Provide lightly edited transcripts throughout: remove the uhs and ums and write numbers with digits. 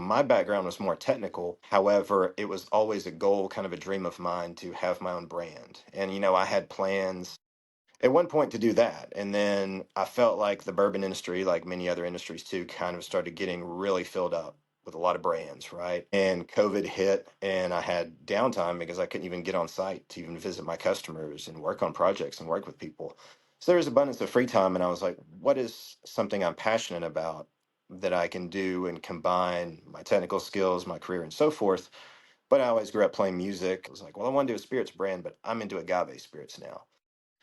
my background was more technical. However, it was always a goal, kind of a dream of mine to have my own brand. And, I had plans at one point to do that. And then I felt like the bourbon industry, like many other industries too, kind of started getting really filled up with a lot of brands, right? And COVID hit and I had downtime because I couldn't even get on site to even visit my customers and work on projects and work with people. So there was abundance of free time. And I was like, what is something I'm passionate about that I can do and combine my technical skills, my career, and so forth? But I always grew up playing music. I was like, well, I want to do a spirits brand, but I'm into agave spirits now.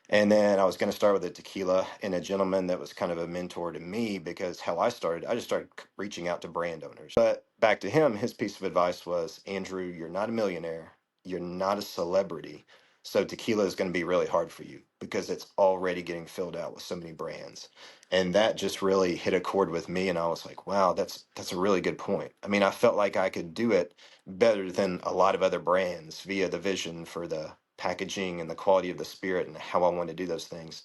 And then I was going to start with a tequila, and a gentleman that was kind of a mentor to me, because how I started, I just started reaching out to brand owners. But back to him, his piece of advice was, Andrew, you're not a millionaire, you're not a celebrity. So tequila is going to be really hard for you because it's already getting filled out with so many brands. And that just really hit a chord with me. And I was like, wow, that's a really good point. I mean, I felt like I could do it better than a lot of other brands via the vision for the packaging and the quality of the spirit and how I want to do those things.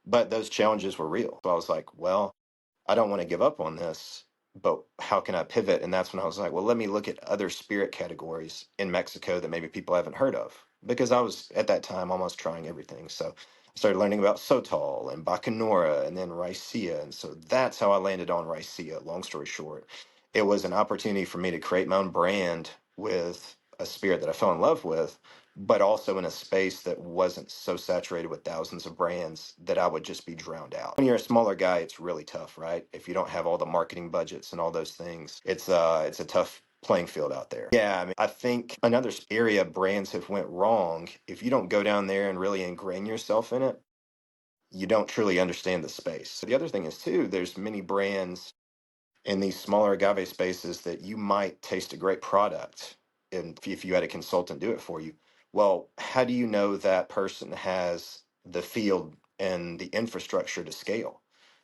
But those challenges were real. So I was like, well, I don't want to give up on this, but how can I pivot? And that's when I was like, well, let me look at other spirit categories in Mexico that maybe people haven't heard of. Because I was at that time almost trying everything. So I started learning about Sotol and Bacanora and then Raicilla. And so that's how I landed on Raicilla. Long story short, it was an opportunity for me to create my own brand with a spirit that I fell in love with, but also in a space that wasn't so saturated with thousands of brands that I would just be drowned out. When you're a smaller guy, it's really tough, right? If you don't have all the marketing budgets and all those things, it's a tough playing field out there. Yeah, I mean, I think another area brands have went wrong, if you don't go down there and really ingrain yourself in it, you don't truly understand the space. So the other thing is too, there's many brands in these smaller agave spaces that you might taste a great product and if you had a consultant do it for you. Well, how do you know that person has the field and the infrastructure to scale?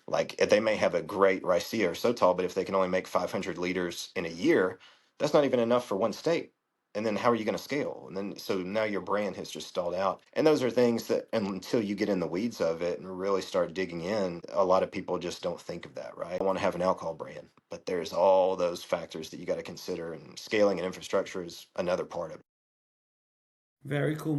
Like they may have a great Raicilla or Sotol, but if they can only make 500 liters in a year, that's not even enough for one state. And then how are you going to scale? And then so now your brand has just stalled out. And those are things that until you get in the weeds of it and really start digging in, a lot of people just don't think of that, right? I want to have an alcohol brand, but there's all those factors that you got to consider, and scaling and infrastructure is another part of it. Very cool.